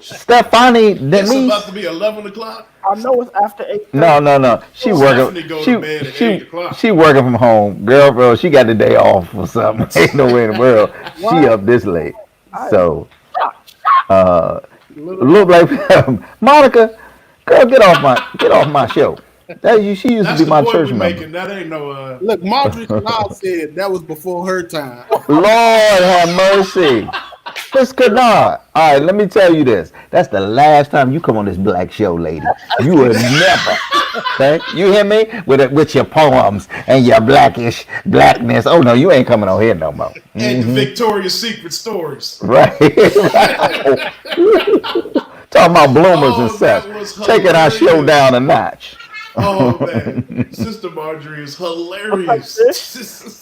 Stephanie Denise. It's about to be 11 o'clock. I know it's after 8. No. She working. She working from home. Girl, bro, she got the day off or something. Ain't no way in the world. She up this late. So, little black Monica, girl, get off my show. She used to be my church member. That ain't no. Look, Marjorie Canal said that was before her time. Lord have mercy. Miss Canard. All right, let me tell you this. That's the last time you come on this black show, lady. You will never. Okay? You hear me? With your poems and your blackness. Oh, no, you ain't coming on here no more. And the Victoria's Secret stories. Right. Talking about bloomers and such. Taking our show down a notch. Oh man, Sister Marjorie is hilarious.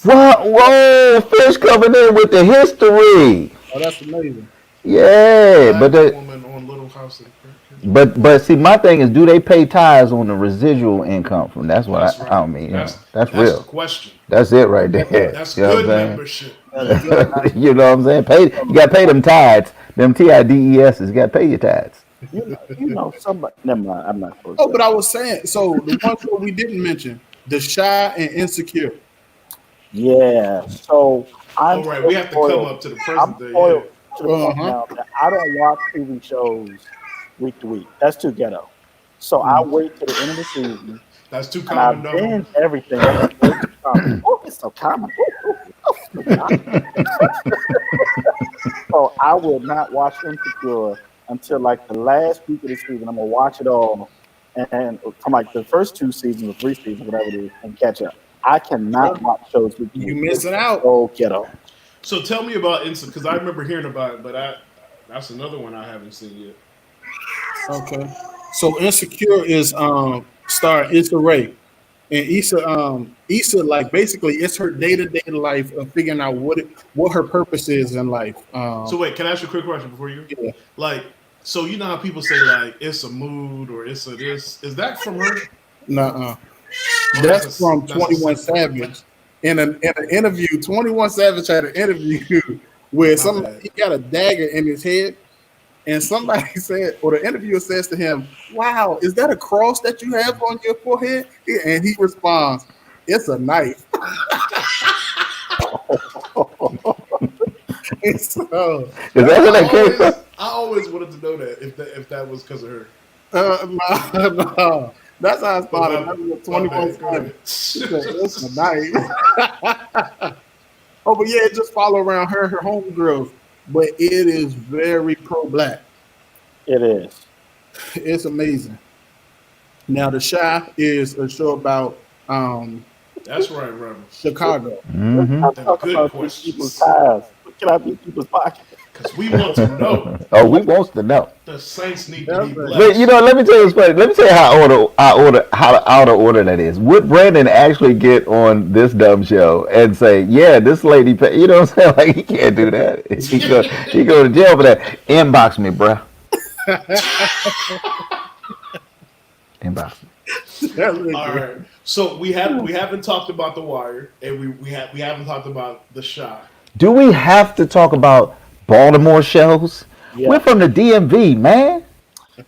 Whoa, Fish coming in with the history. Oh, that's amazing. Yeah, but the woman on Little House. But see, my thing is, do they pay tithes on the residual income from? That's what I don't mean. That's real. The question. That's it right there. That's good membership. You know what I'm saying? You got to pay them tithes. Them TIDES. You got to pay your tithes. You know, somebody. Never mind. I'm not supposed to. Oh, but I was saying. So the one show we didn't mention, The Shy and Insecure. Yeah. So all right, we have to come up to the present day. To the now that I don't watch TV shows week to week. That's too ghetto. So I wait till the end of the season. That's too common. I binge everything. Oh, it's so common. So I will not watch Insecure until like the last week of the season. I'm gonna watch it all, and from like the first 2 seasons or 3 seasons, whatever it is, and catch up. I cannot watch shows with you missing out. Oh, ghetto. So tell me about Insecure, because I remember hearing about it, but that's another one I haven't seen yet. Okay, so Insecure is starring Issa Rae, and Issa like basically it's her day-to-day life of figuring out what her purpose is in life. So wait, can I ask you a quick question before you? Yeah. Like, so you know how people say like it's a mood or it's a this? Is that from her? Nuh-uh. That's from 21 Savage. In an interview, 21 Savage had an interview where he got a dagger in his head, and somebody said, or the interviewer says to him, "Wow, is that a cross that you have on your forehead?" And he responds, "It's a knife." So, is that where that came from? I always wanted to know that if that was because of her. No. That's how I spotted. That was 21 Savage. It's a knife. Oh, but yeah, it just follow around her homegirls. But it is very pro-black. It is. It's amazing. Now, The Shy is a show about that's right, Reverend. Chicago. Mm-hmm. I'm talking about people's ties. Get out of people's pockets. Because we want to know. Oh, we wants to know. The Saints need to be blessed. But, you know, let me tell you this. Let me tell you how out of order that is. Would Brandon actually get on this dumb show and say, "Yeah, this lady," you know what I'm saying? Like, he can't do that. He go to jail for that. Inbox me, bruh. Inbox me. All right. So we haven't talked about The Wire, and we haven't talked about The Shy. Do we have to talk about Baltimore shows? We're Yeah, from the DMV, man.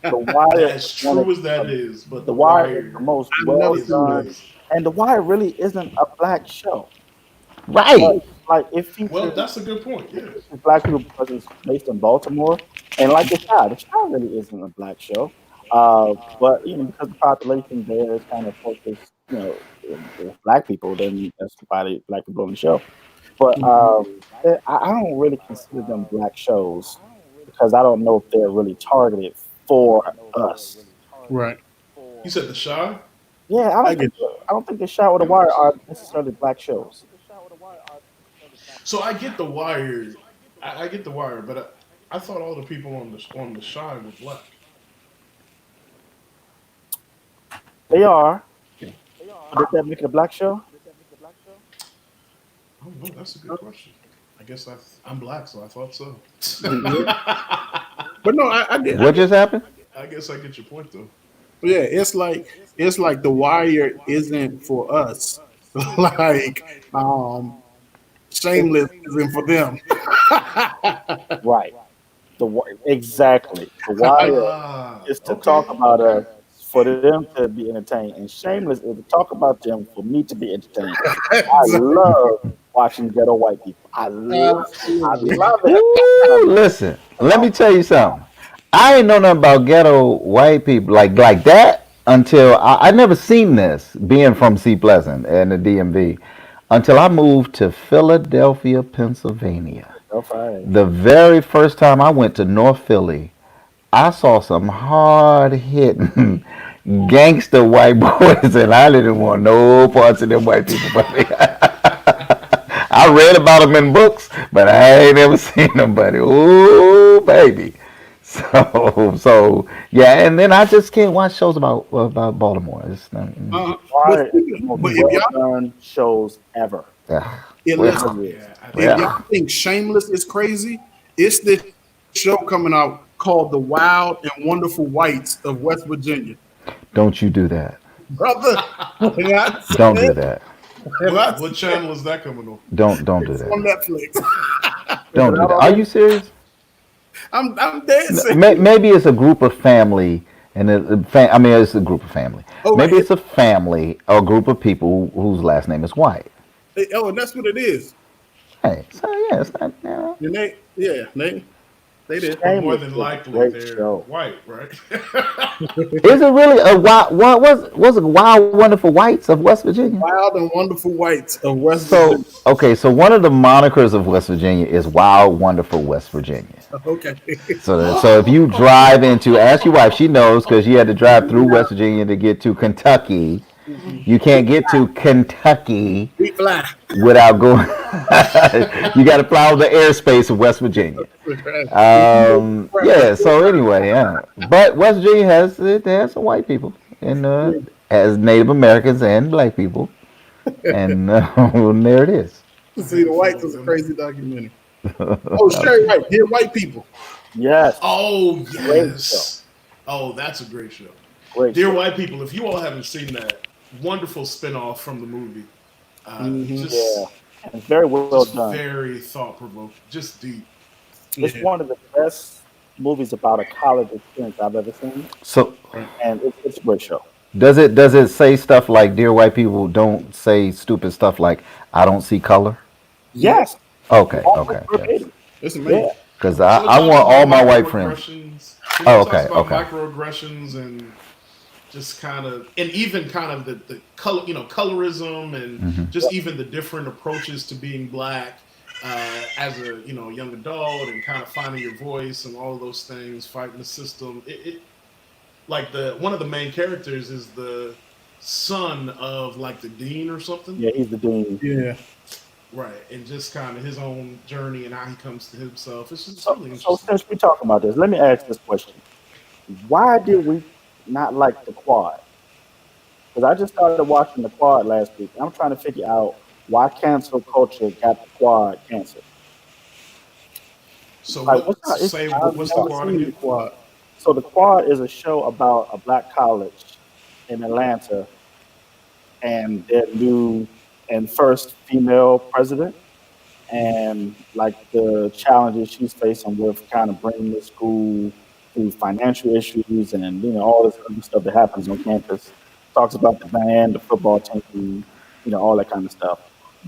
The Wire is As one of true as that is, but The The Wire is the Wire most I've well never is seen done, that. amazing. and The Wire really isn't a black show, but Right. like it Well, features that's a good point. Yeah. black people because it's based in Baltimore, and like The Shy really isn't a black show, but because the population there is kind of focused, with black people, then that's why black people on the show. But I don't really consider them black shows because I don't know if they're really targeted for us. Right. You said The Shy. Yeah, I get I don't think The Shot with the Wire are necessarily black shows. So I get The Wire. I get The Wire, but I thought all the people on the Shy were black. They are. But did that make it a black show? I don't know. That's a good question. I guess I'm black, so I thought so. But no, I What just happened? I guess I get your point though. yeah, it's like the wire isn't for us. like It- shameless isn't for them. right. Exactly. The Wire is to Okay. talk about Okay. us for them to be entertained, and Shameless is to talk about them for me to be entertained. I love watching ghetto white people. I Absolutely. love it. Ooh, listen, let me tell you something. I ain't know nothing about ghetto white people like that until I never seen this being from C Pleasant and the DMV until I moved to Philadelphia, Pennsylvania. Oh, fine. The very first time I went to North Philly, I saw some hard hitting gangster white boys, and I didn't want no parts of them white people. Buddy. I read about them in books, but I ain't ever seen them, buddy. Ooh, baby. So yeah, and then I just can't watch shows about Baltimore. It's not, But Wire is the speaking, most but well done shows ever. yeah, yeah, It listen, well, really is. Yeah, I if think y'all yeah. think Shameless is crazy, it's this show coming out called The Wild and Wonderful Whites of West Virginia. Don't you do that. Brother, when I Don't do said, that. when I what said channel is that coming on? Don't do it's that. on Netflix, Is it Don't do out that. Are already? you serious? I'm dead serious. Maybe it's a group of family, and I mean it's a group of family. Oh, right. Maybe it's a family or a group of people whose last name is White. Oh, that's what it is. Hey, so yeah, it's not. And they did. But more Shameless than is a likely, great they're show. white, right? Is it really a wild? What was it? Wild Wonderful Whites of West Virginia? Wild and Wonderful Whites of West So Virginia. okay, so one of the monikers of West Virginia is Wild Wonderful West Virginia. Okay. So if you drive into, ask your wife, she knows because you had to drive through West Virginia to get to Kentucky. Mhm. You can't get to Kentucky We fly. without going. You got to plow the airspace of West Virginia. Yeah. So anyway, yeah. But West Virginia has some white people and has Native Americans and black people, and there it is. See, The Whites was a crazy documentary. Oh, Sherry White, Dear White People. Yes, Oh great show. yes. Oh, that's a great show. Great Dear show. White People, if you all haven't seen that, wonderful spinoff from the movie. Mhm. Yeah, Just and it's very well just done. very thought provoking. Just deep. It's Yeah. one of the best movies about a college experience I've ever seen, So Right. and it's a great show. does it say stuff like "Dear white people, don't say stupid stuff like I don't see color"? Yep. Yes, Okay, almost okay, yes. verbatim. It's Yeah, amazing. Because So it I talks want all about my white friends. microaggressions. Oh, It talks okay, about okay. microaggressions and just kind of, and even kind of the color, colorism, and Hmm. just even the different approaches to being black as a young adult, and kind of finding your voice and all of those things, fighting the system. It like the one of the main characters is the son of like the dean or something, yeah, he's the dean. Yeah. right? And just kind of his own journey and how he comes to himself. It's just So, really so interesting. since we're talking about this, let me ask this question: why did we not like the quad? Because I just started watching the quad last week. I'm trying to figure out why cancel culture got the quad canceled. So Like, what? I've What's the never quad seen the again? quad. So the quad is a show about a black college, in Atlanta and their new and first female president, and like the challenges she's facing with kind of bringing the school through financial issues and all this other stuff that happens on campus. Talks about the band, the football team, all that kind of stuff.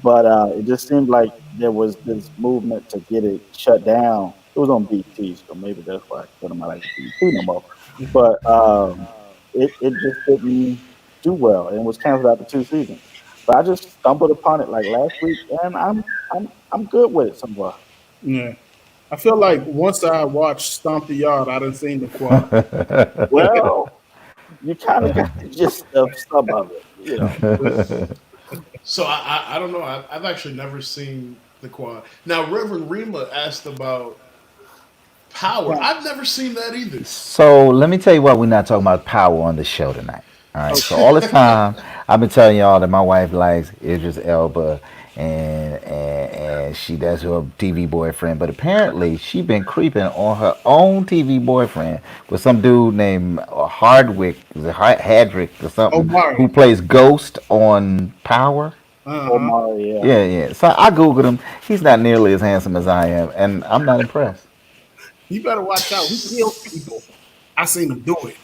But it just seemed like there was this movement to get it shut down. It was on BT, so maybe that's why I don't like BT no more. But it just didn't do well, and was canceled after 2 seasons. But I just stumbled upon it like last week, and I'm good with it somewhat. Yeah. I feel like once I watched Stomp the Yard, I done seen the quad. Well, you kind of got the gist of some of it. So I don't know. I've actually never seen the quad. Now Reverend Rima asked about Power. I've never seen that either. So let me tell you what, we're not talking about power on the show tonight. All right. So all this time I've been telling y'all that my wife likes Idris Elba and that's her TV boyfriend. But apparently she been creeping on her own TV boyfriend with some dude named Hardwick, Hadrick or something, who plays Ghost on Power. Omar, yeah. Yeah. So I googled him. He's not nearly as handsome as I am, and I'm not impressed. You better watch out. He kills people. I seen him do it.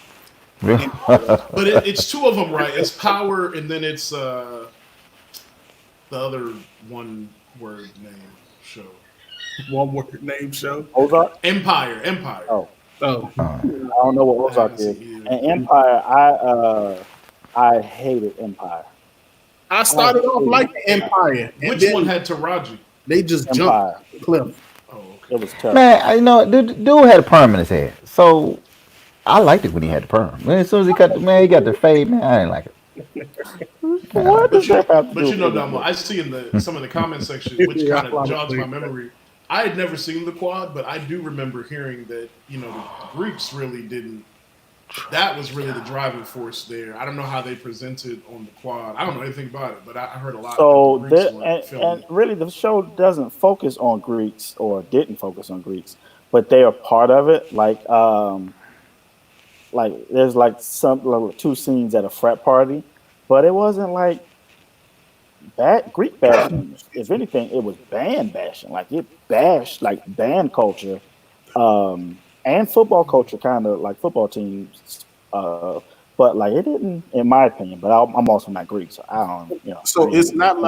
But it's two of them, right? It's Power, and then it's the other one word name show. One word name show. Ozark. Empire. Oh. I don't know what Ozark is. And Empire, I hated Empire. I started off like Empire. Which one had Taraji? They just jumped the cliff. Oh, okay. It was tough. Man, dude had a perm in his head, so I liked it when he had the perm. Man, as soon as he got the fade, man, I didn't like it. What does that have to But do you know, with Damo, I see in some of the comment section, which kind of jogs my memory. I had never seen the quad, but I do remember hearing that the Greeks really didn't. That was really the driving force there. I don't know how they presented on the quad. I don't know anything about it, but I heard a lot. So and really, the show doesn't focus on Greeks, or didn't focus on Greeks, but they are part of it. Like there's some 2 scenes at a frat party, but it wasn't like Greek bashing. If anything, it was band bashing. Like it bashed like band culture. And football culture, kind of like football teams, but like it didn't, in my opinion. But I'm also not Greek, so I don't. So it's not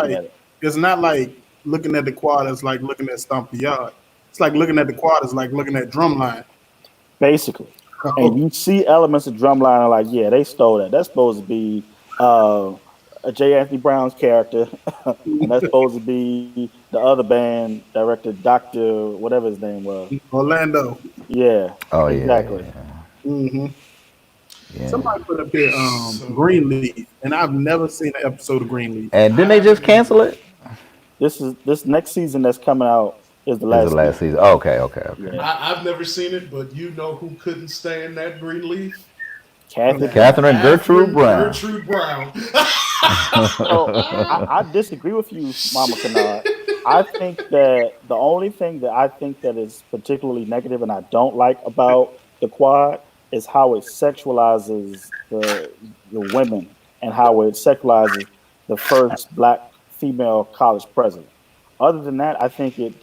like looking at the quad as like looking at Stomp the Yard. It's like looking at the quad as like looking at Drumline. Basically, and you see elements of Drumline, like they stole that. That's supposed to be J. Anthony Brown's character, and that's supposed to be the other band director, Dr. whatever his name was. Orlando. Yeah. Oh, exactly. Yeah. Mm-hmm. Yeah. Somebody put up here Greenleaf, and I've never seen an episode of Greenleaf. And didn't they just cancel it? This next season that's coming out is the last season. Okay. Yeah. I've never seen it, but you know who couldn't stand that Greenleaf? Catherine Gertrude Brown. Gertrude Brown. I disagree with you, Mama Kennard. I think that the only thing that I think that is particularly negative and I don't like about the quad is how it sexualizes the women and how it sexualizes the first Black female college president. Other than that, I think it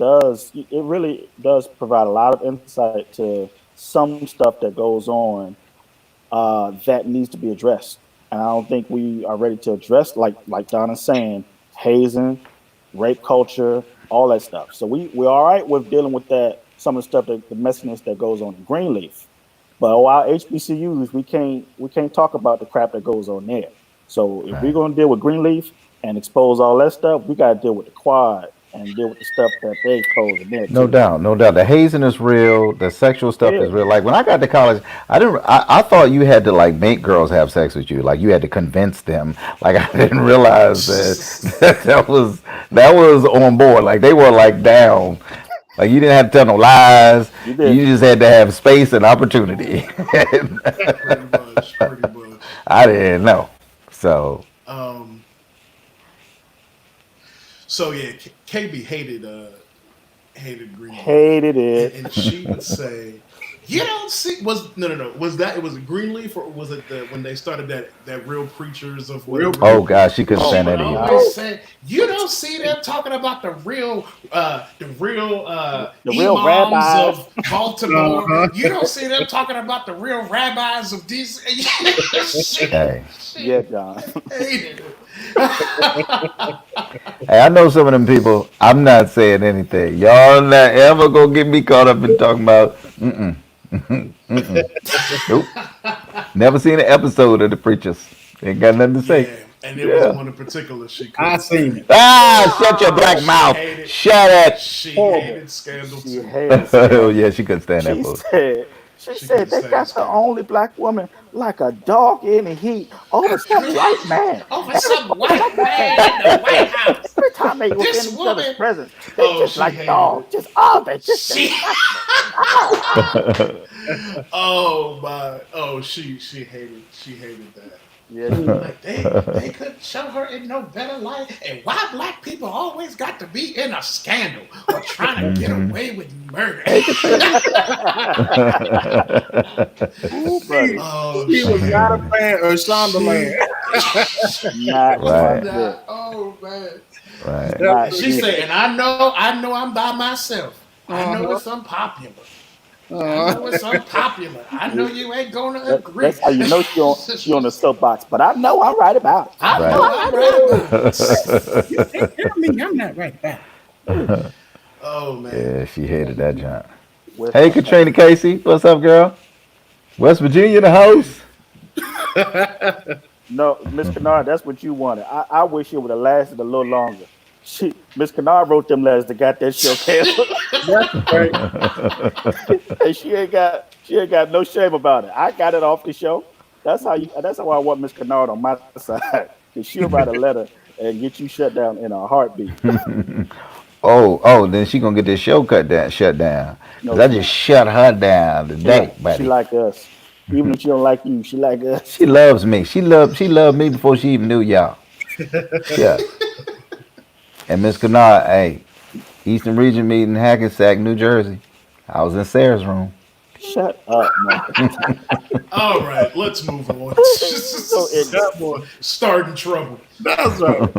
really does provide a lot of insight to some stuff that goes on that needs to be addressed. And I don't think we are ready to address, like Donna's saying, hazing, rape culture, all that stuff. So we're all right with dealing with that, some of the stuff, the messiness that goes on in Greenleaf. But our HBCUs, we can't talk about the crap that goes on there. So if we're going to deal with Greenleaf and expose all that stuff, we got to deal with the quad and deal with the stuff that they expose in there. No doubt. The hazing is real. The sexual stuff is real. Like when I got to college, I thought you had to like make girls have sex with you. Like you had to convince them. Like I didn't realize that was on board. Like they were like down. Like you didn't have to tell no lies. You just had to have space and opportunity. Pretty much. I didn't know. So yeah, KB hated Green. Hated it. And she would say You don't see was no. Was that it was Greenleaf or was it when they started that real preachers of whatever? Oh gosh, she couldn't She stand would that either. always say, "You don't see them talking about the real imams rabbis. of Baltimore. Uh-huh. You don't see them talking about the real rabbis of DC." Hey, Yeah, John. Hated it. hey, I know some of them people. I'm not saying anything. Y'all not ever gonna get me caught up in talking about. Nope. Never seen an episode of the preachers. Ain't got nothing to say. Yeah, and there was Yeah. one in particular she I couldn't seen stand. it. Ah, shut your black She mouth. hated. Shut it. She Horrible. hated Scandal She too. hated Oh Scandal. yeah, she couldn't stand that She fool. said, she She said couldn't they stand got the Scandal. only black woman like a dog in the heat over some white man. Over some white man in the White House. Every time they was This in each other's woman. presence, they Oh, just she like hated dogs. it. Just they just She. oh. Oh my! Oh, she hated that. Yeah, Like they couldn't show her in no better light, and why black people always got to be in a scandal or trying to get away with murder. Ooh, buddy. Oh, She was not a fan of Shondaland. Not Right. one bit. Oh man! Right. Not She even. said, and I know I'm by myself. I know Uh-huh. it's unpopular. I know it's unpopular. I know you ain't gonna agree. That's how you know she on the soapbox. But I know I'm right about it. I Right. know I'm right about it. You can't tell me I'm not right about it. Oh man. Yeah, she hated that junk. With Hey, Katrina Casey, what's up, girl? West Virginia, the host. No, Miss Kennard, that's what you wanted. I wish it would have lasted a little longer. Miss Kennard wrote them letters that got that show canceled. That's right. And she ain't got no shame about it. I got it off the show. That's how I want Miss Kennard on my side. Cause she'll write a letter and get you shut down in a heartbeat. Oh, then she gonna get this show shut down. No, 'Cause I just shut her down today, she buddy. like us. Even if she don't like you, she like us. She loves me. She loved me before she even knew y'all. Yeah. And Miss Kennard, hey, Eastern Region meeting, Hackensack, New Jersey. I was in Sarah's room. Shut up, man. All right, let's move on. That boy. Starting trouble. That's right.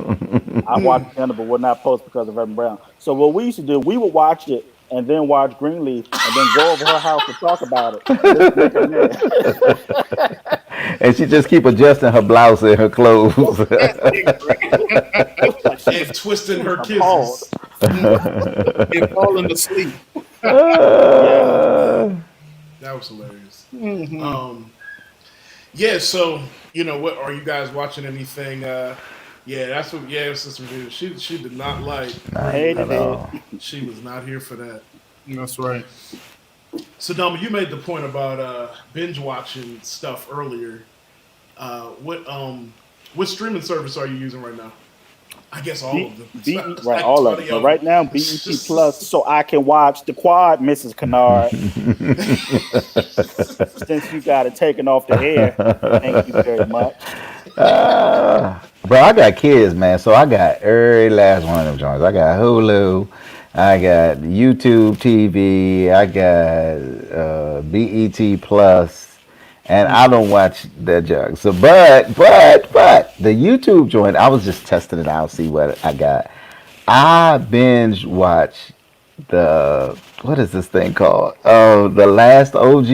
I watched Canada, but would not post because of Evan Brown. So what we used to do, we would watch it and then watch Greenleaf and then go over her house to talk about it. Just make her mad. And she just keep adjusting her blouse and her clothes. And twisting her Appalled. kisses. And falling asleep. That was hilarious. Mhm. Yeah, so what are you guys watching anything? Yeah, that's what. Yeah, Sister Virginia. She did not like. Not Hated at all. She was not here for that. That's right. So, Dama, you made the point about binge watching stuff earlier. What streaming service are you using right now? I guess all of them. Right, all of it. But right now, BET Plus, so I can watch the quad, Mrs. Kennard. Since you got it taken off the air, thank you very much. Bro, I got kids, man. So I got every last one of them joints. I got Hulu. I got YouTube TV. I got BET Plus, and I don't watch that junk. So, but the YouTube joint, I was just testing it out, see what I got. I binge watch what is this thing called? The Last OG.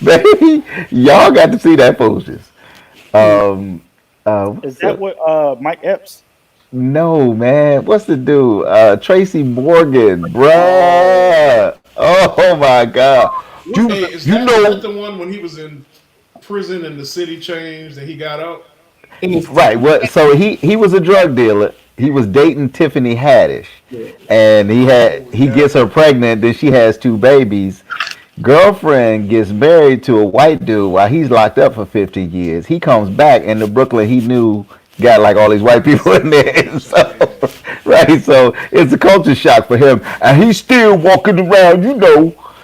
Baby, y'all got to see that foolishness. Is that what Mike Epps? No, man. What's the dude? Tracy Morgan, bruh. Oh my God. Hey, is that the one when he was in prison and the city changed and he got out? Right. What? So he was a drug dealer. He was dating Tiffany Haddish, and he gets her pregnant. Then she has 2 babies. Girlfriend gets married to a white dude while he's locked up for 50 years. He comes back, and the Brooklyn he knew got like all these white people in there. So, right. So it's a culture shock for him, and he's still walking around,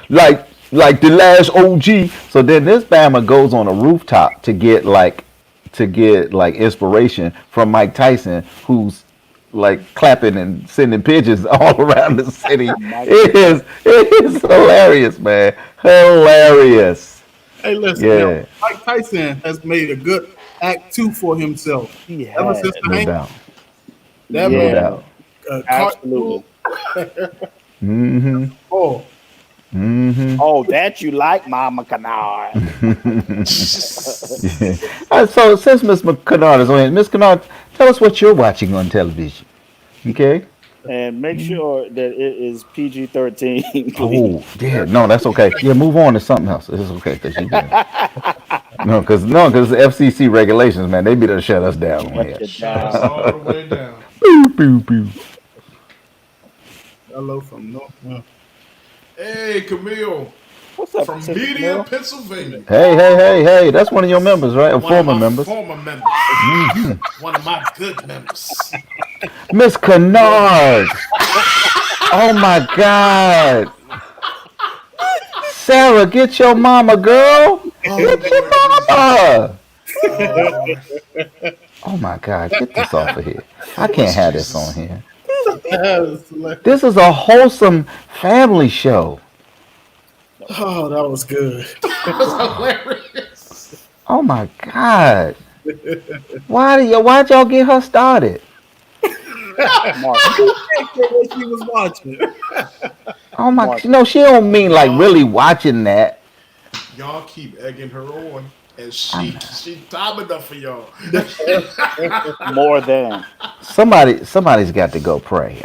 like the last OG. So then this Bama goes on a rooftop to get like inspiration from Mike Tyson, who's like clapping and sending pigeons all around the city. It is hilarious, man. Hilarious. Hey, listen, now Yeah, Mike Tyson has made a good act 2 for himself. He Ever has. since the no Hank, doubt. that No Yeah, man doubt. cartoon. absolutely. Mm-hmm. Oh, Mm-hmm. Oh, that you like, Mama Canard. So since Miss Kennard is on here, Miss Kennard, tell us what you're watching on television. Okay. And make sure that it is PG-13, please. Oh, yeah. No, that's okay. Yeah, move on to something else. It's okay because you good. No, because the FCC regulations, man, they be to shut us down on Shut here. it Shut us down. all the way down. Pew, pew, pew. hello from North. Hey, Camille What's up, from Sister Media, Camille? Pennsylvania. Hey. That's one of your members, right? Or One of former my members. former members. One of my good members. Miss Kennard. Oh my God. Sarah, get your mama, girl. Oh, Get your Lord. mama. Oh, Lord. Oh my God, get this off of here. I can't What's have this Jesus? on here. Oh, This is a wholesome family show. that was good. That was hilarious. Oh my God. Why'd y'all get her started? Mark, What she was watching. Oh my, Mark. no, she don't mean like really watching that. Y'all keep egging her on, and she time enough for y'all. more than. Somebody's got to go pray.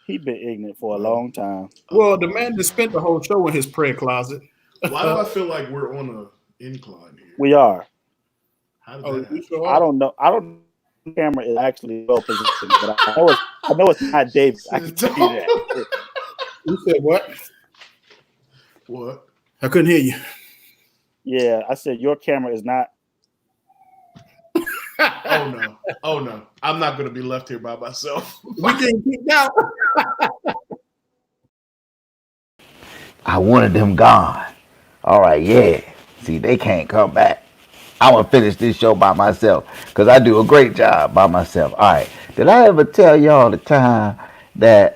He been ignorant for a long time. Well, the man just spent the whole show in his prayer closet. Why do I feel like we're on an incline here? We are. How did Oh, that you happen? sure I are? don't know. I don't know if the camera is actually well positioned, but I know it's not Dave. I can tell you that. You said what? What? I couldn't hear you. Yeah, I said your camera is not. Oh no! I'm not going to be left here by myself. We getting kicked out. I wanted them gone. All right, yeah. See, they can't come back. I'm gonna finish this show by myself because I do a great job by myself. All right. Did I ever tell y'all the time that